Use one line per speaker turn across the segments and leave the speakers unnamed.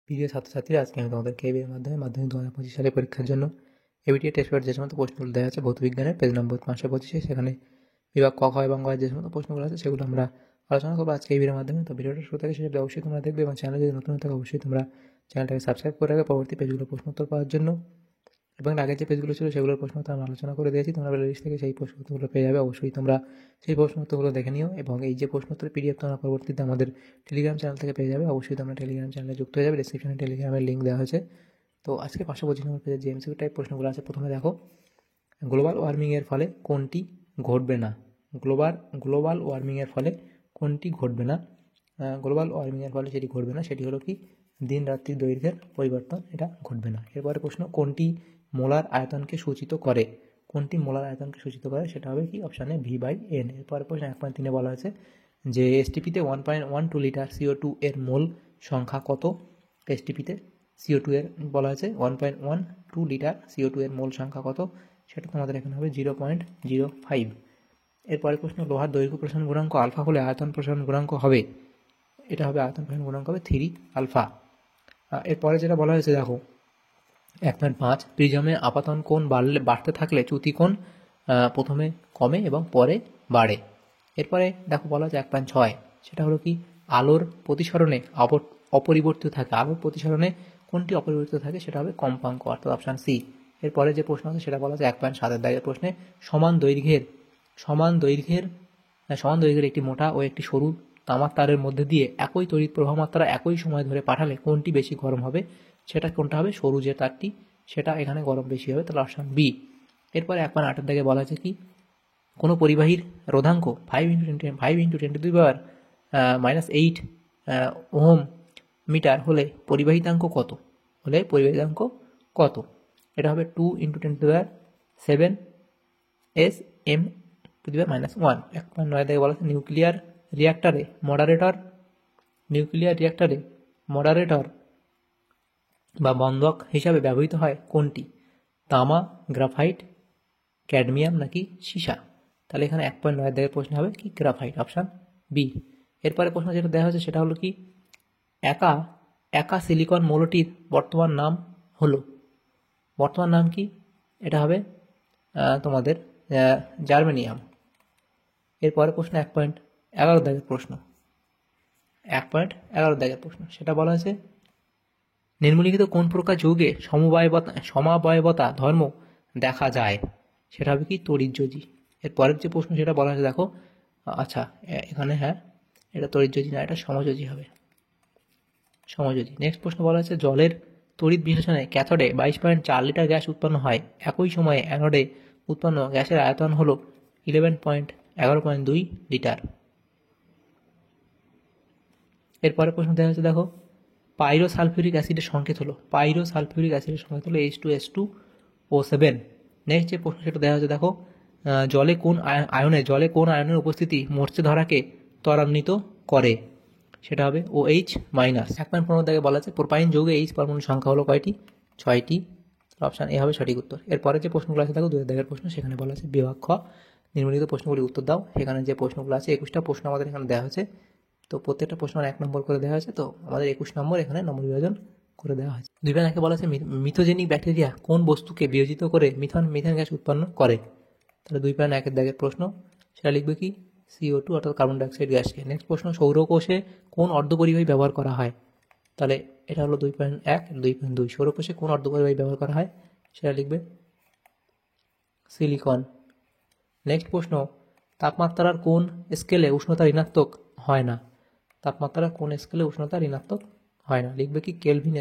প্রিয় ছাত্রছাত্রীরা, আজকে আমি তোমাদের কেবি এর মাধ্যমে মাধ্যমিক 2025 সালে পরীক্ষার জন্য এবিটিএ টেস্ট পেপার যে সমস্ত প্রশ্নগুলো দেওয়া আছে ভৌতবিজ্ঞানের পেজ নম্বর 525, সেখানে বিভাগ ক, খ এবং গ যে সমস্ত প্রশ্নগুলো আছে সেগুলো আমরা আলোচনা করবো আজকে এই ভিডিওর মাধ্যমে। তো ভিডিওটা শুরু থেকে শেষ অবধি অবশ্যই তোমরা দেখবে এবং চ্যানেলে যদি নতুন থাকে অবশ্যই তোমরা চ্যানেলটাকে সাবস্ক্রাইব করে রাখবে পরবর্তী পেজগুলো প্রশ্নোত্তর পাওয়ার জন্য। এবং আগের যে পেজগুলো ছিল সেগুলোর প্রশ্নোত্তর আমরা আলোচনা করে দিয়েছি, তোমরা প্লেলিস্ট থেকে সেই প্রশ্নোত্তরগুলো পেয়ে যাবে। অবশ্যই তোমরা সেই প্রশ্নোত্তরগুলো দেখে নিও এবং এই যে প্রশ্নোত্তরের পিডিএফ তোমরা পরবর্তীতে আমাদের টেলিগ্রাম চ্যানেল থেকে পেয়ে যাবে। অবশ্যই তোমরা টেলিগ্রাম চ্যানেলে যুক্ত হয়ে যাবে, ডিসক্রিপশনে টেলিগ্রামের লিঙ্ক দেওয়া হয়েছে। তো আজকে 525 নম্বর পেজের যে এমসিকিউ টাইপ প্রশ্নগুলো আছে, প্রথমে দেখো, গ্লোবাল ওয়ার্মিংয়ের ফলে কোনটি ঘটবে না? গ্লোবাল ওয়ার্মিংয়ের ফলে কোনটি ঘটবে না? গ্লোবাল ওয়ার্মিংয়ের ফলে যেটি ঘটবে না সেটি হলো কি, দিন রাত্রির দৈর্ঘ্যের পরিবর্তন, এটা ঘটবে না। এরপরে প্রশ্ন, কোনটি মোলার আয়তনকে সূচিত করে? কোনটি মোলার আয়তনকে সূচিত করে সেটা হবে কি, অপশানে V/N। এরপরে প্রশ্ন 1.3 বলা হয়েছে যে এসটিপিতে 1.12 লিটার CO2 এর মোল সংখ্যা কত? এসটিপিতে CO2 এর বলা হয়েছে 1.12 লিটার CO2 এর মোল সংখ্যা কত, সেটা তোমাদের এখানে হবে 0.05। এরপরে প্রশ্ন, লোহার দৈর্ঘ্য প্রসারণ গুণাঙ্ক আলফা হলে আয়তন প্রসারণ গুণাঙ্ক হবে, এটা হবে আয়তন প্রসারণ গুণাঙ্ক হবে 3 আলফা। এরপরে যেটা বলা হয়েছে দেখো 1.5, প্রিজমে আপাতন কোণ বাড়তে থাকলে চ্যুতি কোণ প্রথমে কমে এবং পরে বাড়ে। এরপরে দেখো বলা হচ্ছে 1.6, সেটা হলো কি, আলোর প্রতিসরণে অপরিবর্তিত থাকে। আলোর প্রতিসরণে কোনটি অপরিবর্তিত থাকে সেটা হবে কম্পাঙ্ক, অর্থাৎ অপশান সি। এরপরে যে প্রশ্ন আছে সেটা বলা হচ্ছে 1.7 দাগের প্রশ্নে, সমান দৈর্ঘ্যের একটি মোটা ও একটি সরু তামার তারের মধ্যে দিয়ে একই তড়িৎ প্রবাহ মাত্রা একই সময় ধরে পাঠালে কোনটি বেশি গরম হবে? সেটা কোনটা হবে, সরু যে তারটি সেটা এখানে গরম বেশি হবে, তাহলে অপশান বি। এরপরে 1.8 দাগে বলা হয়েছে কি, কোনো পরিবাহীর রোধাঙ্ক 5 × 10⁻⁻8 ওহম মিটার হলে পরিবাহিতাঙ্ক কত? এটা হবে 2 × 10⁻7 Sm⁻⁻1। 1.9 দাগে বলা হচ্ছে নিউক্লিয়ার রিয়াক্টরে মডারেটর বা বন্ধক হিসাবে ব্যবহৃত হয় কোনটি? তামা, গ্রাফাইট, ক্যাডমিয়াম নাকি সীসা? তাহলে এখানে 1.9 দাগের প্রশ্ন হবে কি, গ্রাফাইট, অপশান বি। এরপরে প্রশ্ন যেটা দেওয়া হয়েছে সেটা হলো কি, একা সিলিকন মৌলটির বর্তমান নাম কি? এটা হবে তোমাদের জার্মেনিয়াম। এরপরে প্রশ্ন 1.11 দাগের প্রশ্ন, সেটা বলা হয়েছে নিম্নলিখিত কোন প্রকার যৌগে সমাবয়বতা ধর্ম দেখা যায়? সেটা হবে কি, তড়িৎযোজী। এর পরের যে প্রশ্ন সেটা বলা হয়েছে দেখো, আচ্ছা এখানে হ্যাঁ, এটা তড়িৎযোজী না, এটা সমযোজী হবে, সমযোজী। নেক্সট প্রশ্ন বলা হয়েছে জলের তড়িৎ বিশ্লেষণে ক্যাথোডে 22.4 লিটার গ্যাস উৎপন্ন হয়, একই সময়ে অ্যানোডে উৎপন্ন গ্যাসের আয়তন হল 11.2 লিটার। এরপরে প্রশ্ন দেওয়া হয়েছে দেখো, পাইরোসালফিউরিক অ্যাসিডের সংকেত হলো H2SO7। নেক্সট যে প্রশ্ন সেটা দেওয়া হয়েছে দেখো, জলে কোন আয়নের উপস্থিতি মরচে ধরাকে ত্বরান্বিত করে? সেটা হবে OH-। 1.15 দাগে বলা আছে প্রোপাইন যৌগে H পরমাণুর সংখ্যা হলো কয়টি? 6টি। অপশান এ হবে সঠিক উত্তর। এরপরে যে প্রশ্নগুলো আছে দেখো 2 দাগের প্রশ্ন, সেখানে বলা আছে বিভাগ খ, নিম্নলিখিত প্রশ্নগুলি উত্তর দাও। সেখানে যে প্রশ্নগুলো আছে 21টা প্রশ্ন আমাদের এখানে দেওয়া হয়েছে, তো প্রত্যেকটা প্রশ্ন 1 নম্বর করে দেওয়া হয়েছে, তো আমাদের 21 নম্বর এখানে নম্বর বিভাজন করে দেওয়া হয়েছে। 2.1 বলা আছে মিথোজেনিক ব্যাকটেরিয়া কোন বস্তুকে বিয়োজিত করে মিথেন গ্যাস উৎপন্ন করে? তাহলে 2.1 দাগের প্রশ্ন, সেটা লিখবে কি, CO2 অর্থাৎ কার্বন ডাইঅক্সাইড গ্যাসকে। নেক্সট প্রশ্ন, সৌরকোষে কোন অর্ধপরিবাহী ব্যবহার করা হয়? তাহলে এটা হলো 2.1। 2.2, সৌরকোষে কোন অর্ধপরিবাহী ব্যবহার করা হয়? সেটা লিখবে সিলিকন। নেক্সট প্রশ্ন, তাপমাত্রার কোন স্কেলে উষ্ণতা ঋণাত্মক হয় না? লিখবে কি, কেলভিন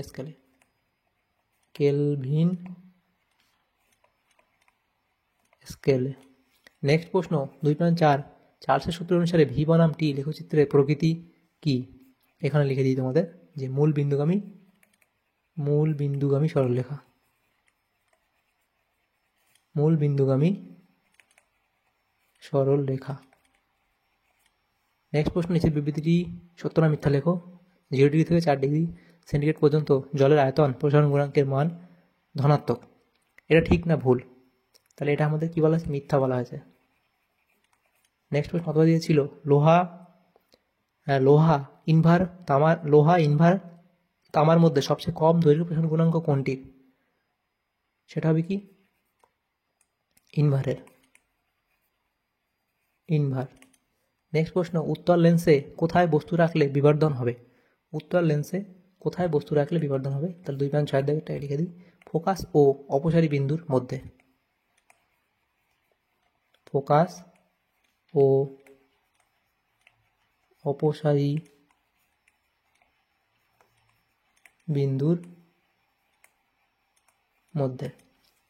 স্কেলে। নেক্সট প্রশ্ন 2.4, চার্লসের সূত্র অনুসারে ভি বনাম টি লেখচিত্রের প্রকৃতি কি? এখানে লিখে দিই তোমাদের যে মূল বিন্দুগামী সরলরেখা। নেক্সট প্রশ্ন, নিচের বিবৃতিটি সত্য না মিথ্যা লেখো। 0 ডিগ্রি থেকে 4 ডিগ্রি সেন্টিগ্রেড পর্যন্ত জলের আয়তন প্রসারণ গুণাঙ্কের মান ধনাত্মক, এটা ঠিক না ভুল? তাহলে এটা আমাদের কি বলা হয়েছে, মিথ্যা বলা হয়েছে। নেক্সট প্রশ্ন কত দিয়েছিল, লোহা ইনভার তামার মধ্যে সবচেয়ে কম দৈর্ঘ্য প্রসারণ গুণাঙ্ক কোনটির? সেটা হবে কি ইনভারের। নেক্সট প্রশ্ন, উত্তর লেন্সে কোথায় বস্তু রাখলে বিবর্ধন হবে? উত্তর লেন্সে কোথায় বস্তু রাখলে বিবর্ধন হবে? তাহলে 2.6 দাগেরটা লিখে দিই, ফোকাস ও অপসারী বিন্দুর মধ্যে। ফোকাস ও অপসারী বিন্দুর মধ্যে।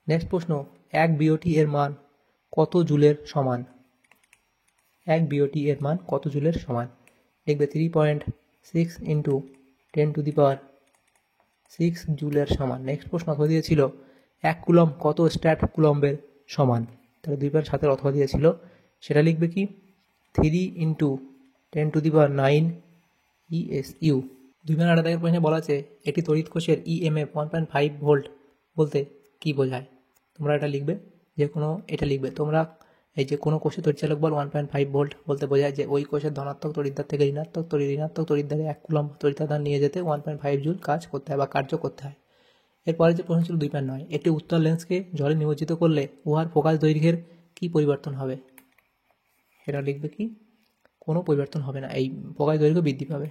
নেক্সট প্রশ্ন, 1 বিওটি এর মান কত জুলের সমান? 1 বিওটি এর মান কত জুলের সমান? লিখবে 3.6 ইন্টু 10⁶ জুলের সমান। নেক্সট প্রশ্ন অথবা দিয়েছিল 1 কুলম্ব কত স্ট্যাট কুলম্বের সমান? তাহলে 2.7 অথবা দিয়েছিল, সেটা লিখবে কি 3 ইন্টু 10⁹ ESU। 2.8 দাগের প্রশ্নে বলা আছে একটি তড়িৎ কোষের EMF 1.5 ভোল্ট বলতে কি বোঝায়? তোমরা এটা লিখবে, যে কোনো এটা লিখবে তোমরা, এই যে কোনো কোষের তড়িৎচালক বল 1.5 ভোল্ট বলতে বোঝায় যে ওই কোষের ধনাত্মক তড়িৎদ্বার থেকে ঋণাত্মক তড়িৎদ্বারে 1 কুলম্ব তড়িৎদ্বার নিয়ে যেতে 1.5 জুল কাজ করতে হয় বা কার্য করতে হয়। এরপরে যে প্রশ্ন ছিল 2.9, একটি উত্তল লেন্সকে জলে নিমজ্জিত করলে উহার ফোকাস দৈর্ঘ্যের কি পরিবর্তন হবে? সেটা লিখবে কি কোনো পরিবর্তন হবে না, এই ফোকাস দৈর্ঘ্য বৃদ্ধি পাবে।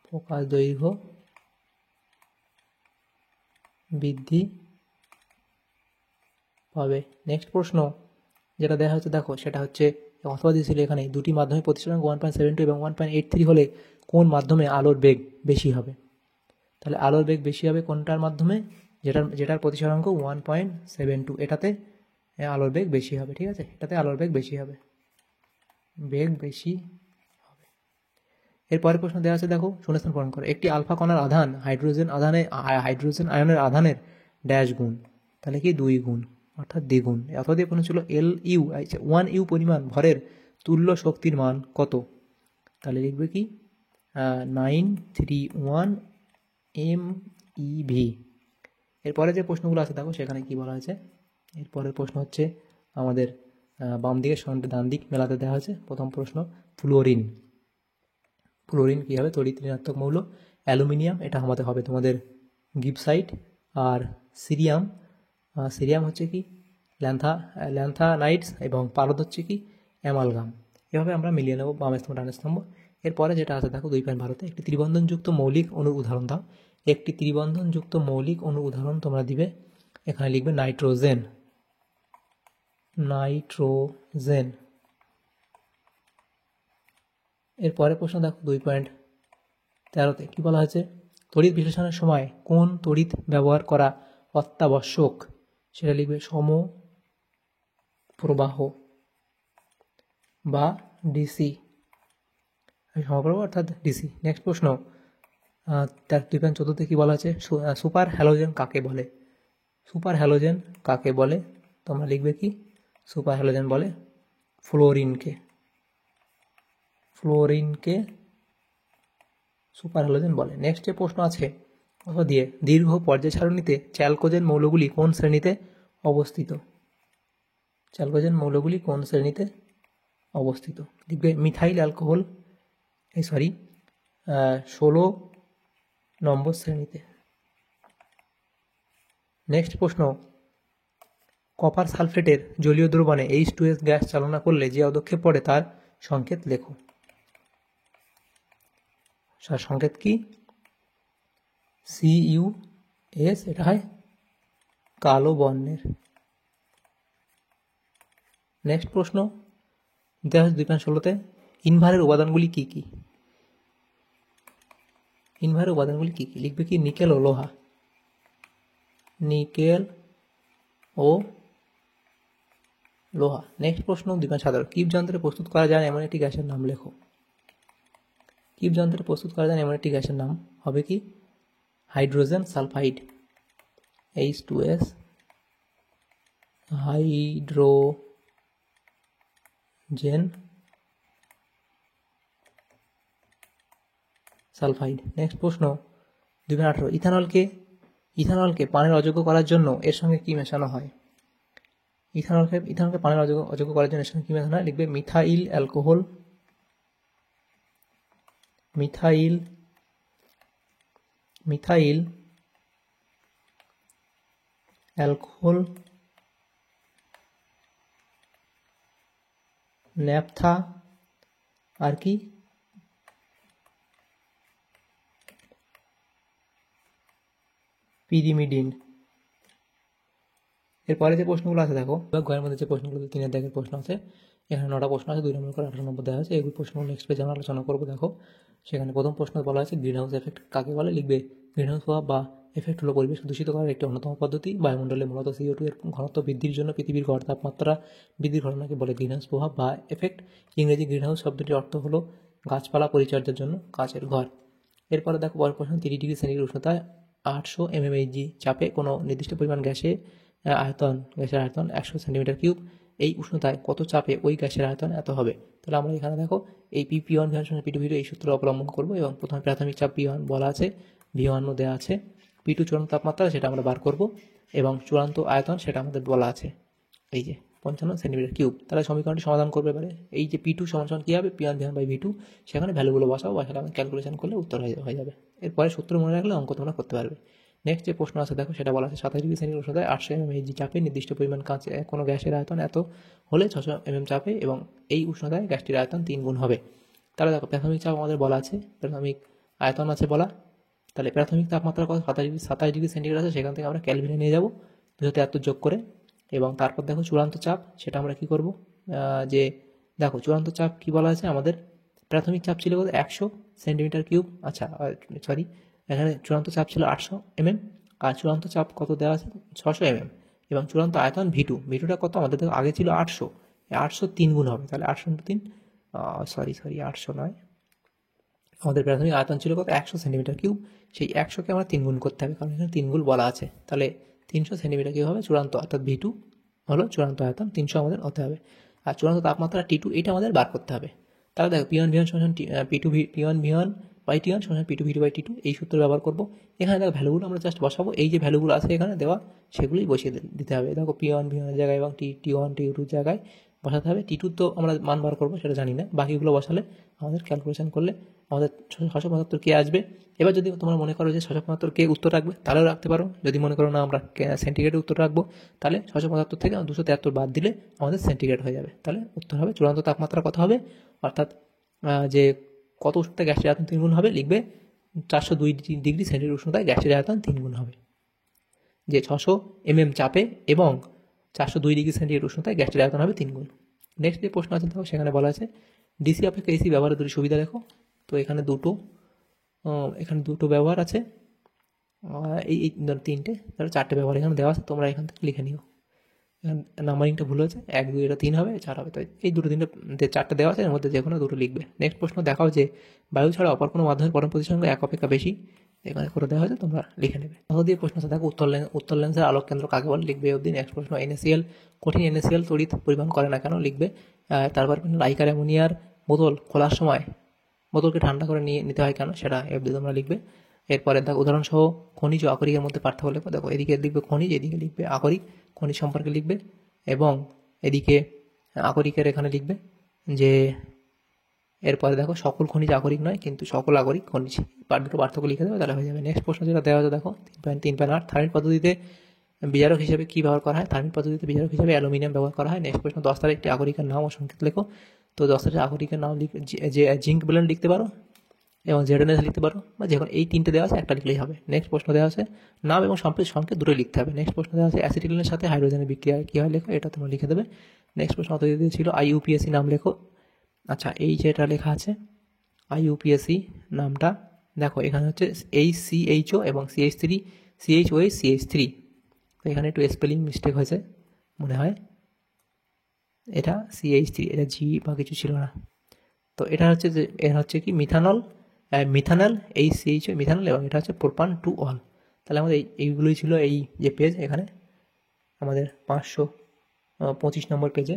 ফোকাস দৈর্ঘ্য বৃদ্ধি পাবে। নেক্সট প্রশ্ন যেটা দেখা হচ্ছে দেখো, সেটা হচ্ছে অথবা দিয়েছিল এখানে দুটি মাধ্যমে প্রতিসরাঙ্ক 1.72 এবং 1.83 হলে কোন মাধ্যমে আলোর বেগ বেশি হবে? তাহলে আলোর বেগ বেশি হবে কোনটার মাধ্যমে? যেটার প্রতিসরাঙ্ক 1.72, এটাতে আলোর বেগ বেশি হবে। ঠিক আছে, এটাতে আলোর বেগ বেশি হবে, এরপরের প্রশ্ন দেওয়া আছে দেখো, শূন্যস্থান পূরণ করো। একটি আলফা কণার আধান হাইড্রোজেন আয়নের আধানের ড্যাশ গুণ, তাহলে কি 2 গুণ অর্থাৎ দ্বিগুণ। অথবা দিয়ে প্রশ্ন ছিল LU 1U পরিমাণ ভরের তুল্য শক্তির মান কত? তাহলে লিখবে কি 931 MeV। এরপরে যে প্রশ্নগুলো আছে দেখো সেখানে কি বলা হয়েছে। এরপরের প্রশ্ন হচ্ছে আমাদের বাম দিকের সঙ্গে ডান দিক মেলাতে দেওয়া হয়েছে। প্রথম প্রশ্ন, ফ্লোরিন কী হবে? তড়িৎ ঋণাত্মক মৌল। অ্যালুমিনিয়াম, এটা আমাদের হবে তোমাদের গিবসাইট। আর সিরিয়াম হচ্ছে কি ল্যান্থানাইটস, এবং পারদ হচ্ছে কি অ্যামালগাম। এভাবে আমরা মিলিয়ে নেব বাম স্তম্ভ ডান স্তম্ভ। এরপরে যেটা আছে দেখো 2.12, একটি ত্রিবন্ধনযুক্ত মৌলিক অণুর উদাহরণ দাও। একটি ত্রিবন্ধনযুক্ত মৌলিক অণুর উদাহরণ তোমরা দিবে, এখানে লিখবে নাইট্রোজেন। এরপরে প্রশ্ন দেখো 2.13তে কি বলা হয়েছে? তড়িৎ বিশ্লেষণের সময় কোন তড়িৎ ব্যবহার করা অত্যাবশ্যক? সেটা লিখবে সমপ্রবাহ বা ডিসি, সমপ্রবাহ অর্থাৎ ডিসি। নেক্সট প্রশ্ন 2.14তে কি বলা আছে? সুপার হ্যালোজেন কাকে বলে? সুপার হ্যালোজেন কাকে বলে? তোমরা লিখবে কি সুপার হ্যালোজেন বলে ফ্লোরিনকে সুপার হ্যালোজেন বলে। নেক্সট যে প্রশ্ন আছে অথবা দিয়ে, দীর্ঘ পর্যায় সারণীতে চ্যালকোজেন মৌলগুলি কোন শ্রেণীতে অবস্থিত? লিখবে মিথাইল অ্যালকোহল 16 নম্বর শ্রেণীতে। নেক্সট প্রশ্ন, কপার সালফেটের জলীয় দ্রবণে H2S গ্যাস চালনা করলে যে পদক্ষেপ পড়ে তার সংকেত লেখো। তার সংকেত কি? CuS, এটা হয় কালো বর্ণের। নেক্সট প্রশ্ন 2.16তে, ইনভারের উপাদানগুলি কি কি? লিখবে কি নিকেল ও লোহা। নেক্সট প্রশ্ন 2.17, কিপ যন্ত্রে প্রস্তুত করা যায় এমন একটি গ্যাসের নাম লেখো। নাম হবে কি hydrogen sulphide, H2S hydrogen sulphide. Next প্রশ্ন 2.18, ইথানলকে পানের অযোগ্য করার জন্য এর সঙ্গে কি মেশানো হয়? ইথানলকে পানের অযোগ্য করার জন্য এর সঙ্গে কি মেশানো হয়? লিখবে মিথাইল মিথাইল অ্যালকোহল ন্যাপথা আর কি পিরিমিডিন। এরপরে যে প্রশ্নগুলো আছে দেখো, ঘরের মধ্যে যে প্রশ্নগুলো 3 দাগের প্রশ্ন আছে, এখানে 9টা প্রশ্ন আছে, 2 নম্বর করে 18 নম্বর দেওয়া আছে। এগুলো প্রশ্নগুলো নেক্সট পেজে আমরা আলোচনা করবো। দেখো সেখানে প্রথম প্রশ্ন বলা আছে গ্রিন হাউস এফেক্ট কাকে বলে, লিখবে গ্রিন হাউস প্রভাব বা এফেক্ট হলো পরিবেশ দূষিত করার একটি অন্যতম পদ্ধতি। বায়ুমণ্ডলে মূলত CO2 এর ঘনত্ব বৃদ্ধির জন্য পৃথিবীর গড় তাপমাত্রা বৃদ্ধির ঘটনাকে বলে গ্রিন হাউস প্রভাব বা এফেক্ট। ইংরেজি গ্রিন হাউস শব্দটির অর্থ হলো গাছপালা পরিচর্যার জন্য কাচের ঘর। এরপরে দেখো পরের প্রশ্ন, 30 ডিগ্রি সেন্টিগ্রেড উষ্ণতায় 800 mmHg চাপে কোনো নির্দিষ্ট পরিমাণ গ্যাসের আয়তন 100 সেন্টিমিটার কিউব, এই উষ্ণতায় কত চাপে ওই গ্যাসের আয়তন এত হবে। তাহলে আমরা এখানে দেখো এই P1 V1 P2 V2 এই সূত্র অবলম্বন করবো এবং প্রথমে প্রাথমিক চাপ P1 বলা আছে, V1 দেওয়া আছে, P2 চূড়ান্ত তাপমাত্রা সেটা আমরা বার করব এবং চূড়ান্ত আয়তন সেটা আমাদের বলা আছে এই যে 55 সেন্টিমিটার কিউব। তাহলে সমীকরণটি সমাধান করবে এবারে। এই যে P2 সমান কী হবে, P1 V1 V2, সেখানে ভ্যালুগুলো বসাবো, আমরা ক্যালকুলেশন করলে উত্তর হয়ে যাবে। এরপরে সূত্র মনে রাখলে অঙ্ক তোমরা করতে পারবে। নেক্সট যে প্রশ্ন আছে দেখো সেটা বলা আছে 27 ডিগ্রি সেন্টিগ্রেড উষ্ণতায় 800 mmHg চাপে নির্দিষ্ট পরিমাণ কাঁচে কোনো গ্যাসের আয়তন এত হলে 600 mm চাপে এবং এই উষ্ণতায় গ্যাসটির আয়তন 3 গুণ হবে। তাহলে দেখো প্রাথমিক চাপ আমাদের বলা আছে, প্রাথমিক আয়তন আছে বলা, তাহলে প্রাথমিক তাপমাত্রা কত 27 ডিগ্রি সেন্টিগ্রেড আছে, সেখান থেকে আমরা ক্যালভিনে নিয়ে যাবো 273 যোগ করে। এবং তারপর দেখো চূড়ান্ত চাপ সেটা আমরা কি করব, যে দেখো চূড়ান্ত চাপ কি বলা আছে আমাদের, প্রাথমিক চাপ ছিল কত 100 সেন্টিমিটার কিউব, আচ্ছা সরি এখানে চূড়ান্ত চাপ ছিল 800 mm আর চূড়ান্ত চাপ কত দেওয়া আছে 600 mm এবং চূড়ান্ত আয়তন ভিটুটা কত আমাদের দেখো আগে ছিল 800, 800 3 গুণ হবে, তাহলে 800 × 3 800 নয়, আমাদের প্রাথমিক আয়তন ছিল কত 100 সেন্টিমিটার কিউব, সেই 100কে আমরা 3 গুণ করতে হবে কারণ এখানে 3 গুণ বলা আছে। তাহলে 300 সেন্টিমিটার কিউব হবে চূড়ান্ত, অর্থাৎ V2 হলো চূড়ান্ত আয়তন, 300 আমাদের হতে হবে। আর চূড়ান্ত তাপমাত্রা T2 এটা আমাদের বার করতে হবে। তাহলে দেখো P1 V1 সমান P1 V1 বাই T1 সমান P2 V2 বাই T2 এই সূত্র ব্যবহার করবো। এখানে দেখো ভ্যালুগুলো আমরা জাস্ট বসাবো, এই যে ভ্যালুগুলো আছে এখানে দেওয়া সেগুলোই বসিয়ে দিতে হবে। দেখো P1 V1 জায়গায় এবং T1 T2 জায়গায় বসাতে হবে। T2 তো আমরা মান বার করবো সেটা জানি না, বাকিগুলো বসালে আমাদের ক্যালকুলেশন করলে আমাদের 675 কে আসবে। এবার যদি তোমরা মনে করো যে 675 কে উত্তর রাখবে তাহলেও রাখতে পারো, যদি মনে করো না আমরা সেন্টিগ্রেডে উত্তর রাখবো তাহলে 675 থেকে 273 বাদ দিলে আমাদের সেন্টিগ্রেড হয়ে যাবে। তাহলে উত্তর হবে চূড়ান্ত তাপমাত্রা কত হবে, অর্থাৎ যে কত উষ্ণতায় গ্যাসের আয়তন 3 গুণ হবে, লিখবে 402 ডিগ্রি সেন্টিগ্রেড উষ্ণতায় গ্যাসের আয়তন 3 গুণ হবে, যে 600 mm চাপে এবং 402 ডিগ্রি সেন্টিগ্রেড উষ্ণতায় গ্যাসের আয়তন হবে 3 গুণ। নেক্সট যে প্রশ্ন আছে দেখো সেখানে বলা আছে ডিসি অপেক্ষা এসি ব্যবহারের দুটি সুবিধা দেখো। তো এখানে দুটো ব্যবহার আছে, এই 3টে, তাহলে 4টে ব্যবহার এখানে দেওয়া আছে, তোমরা এখান থেকে লিখে নিও। এখানে নাম্বারিংটা ভুল হয়েছে, 1 2 এটা 3 হবে, 4 হবে, তাই এই 4টে দেওয়া আছে, এর মধ্যে যে কোনো দুটো লিখবে। নেক্সট প্রশ্ন দেখাও যে বায়ু ছাড়া অপর কোনো মাধ্যমের পরম প্রতিসংখ্য 1 অপেক্ষা বেশি, এখানে করে দেওয়া হয়েছে, তোমরা লিখে নেবে। তাহলে দিয়ে প্রশ্ন আছে দেখো উত্তর লেন্সের আলোক কেন্দ্র কাকে বলে, লিখবে অবধি। নেক্সট প্রশ্ন NaCl কঠিন NaCl তড়িৎ পরিবহন করে না কেন, লিখবে। তারপর লাইকার অ্যামোনিয়ার বোতল খোলার সময় বোতলকে ঠান্ডা করে নিতে হয় কেন, সেটা অবধি তোমরা লিখবে। এরপরে দেখো উদাহরণসহ খনিজ ও আকরিকের মধ্যে পার্থক্য লেখো। দেখো এদিকে লিখবে খনিজ, এদিকে লিখবে আকরিক, খনিজ সম্পর্কে লিখবে এবং এদিকে আকরিকের এখানে লিখবে যে, এরপরে দেখো সকল খনিজ আকরিক নয় কিন্তু সকল আকরিক খনিজ, দুটো পার্থক্য লিখে দেবে, তাহলে হয়ে যাবে। নেক্সট প্রশ্ন যেটা দেওয়া হচ্ছে দেখো 3.8 থার্মিট পদ্ধতিতে বিজারক হিসেবে কী ব্যবহার করা হয়, থার্মিট পদ্ধতিতে বিজারক হিসেবে অ্যালুমিনিয়াম ব্যবহার করা হয়। নেক্সট প্রশ্ন 10 একটি আকরিকের নাম ও সংকেত লেখো। তো 10 আকরিকের নাম যে জিঙ্ক ব্লেন্ড লিখতে পারো এবং ZNS লিখতে পারো, বা যে কোনো এই 3টে দেওয়া আছে একটা লিখলেই হবে। নেক্সট প্রশ্ন দেওয়া আছে নাম এবং সংকেত দুটোই লিখতে হবে। নেক্সট প্রশ্ন দেওয়া আছে অ্যাসিটিলিনের সাথে হাইড্রোজেনের বিক্রিয়া কী হয় লেখো, এটা তোমরা লিখে দেবে। নেক্সট প্রশ্ন অতদিকে ছিল IUPAC নাম লেখো। আচ্ছা এই যেটা লেখা আছে IUPAC নামটা দেখো, এখানে হচ্ছে HCHO এবং CH3 তো এখানে একটু স্পেলিং মিস্টেক হয়েছে মনে হয়, এটা CH3, এটা G বা কিছু ছিল না। তো এটা হচ্ছে যে হচ্ছে কি মিথানল HCHO মিথানল, এবং এটা হচ্ছে প্রোপান টু অল। তাহলে আমাদের এইগুলোই ছিল এই যে পেজ, এখানে আমাদের 525 নম্বর পেজে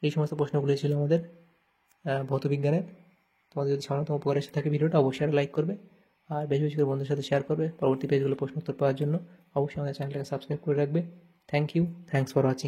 এই সমস্ত প্রশ্নগুলি ছিল আমাদের ভৌতবিজ্ঞানের। তোমাদের যদি সামান্যতম উপকার এসে থাকে ভিডিওটা অবশ্যই লাইক করবে আর বেশি বেশি করে বন্ধুদের সাথে শেয়ার করবে। পরবর্তী পেজগুলো প্রশ্ন উত্তর পাওয়ার জন্য অবশ্যই আমাদের চ্যানেলটাকে সাবস্ক্রাইব করে রাখবে। Thank you, thanks for watching.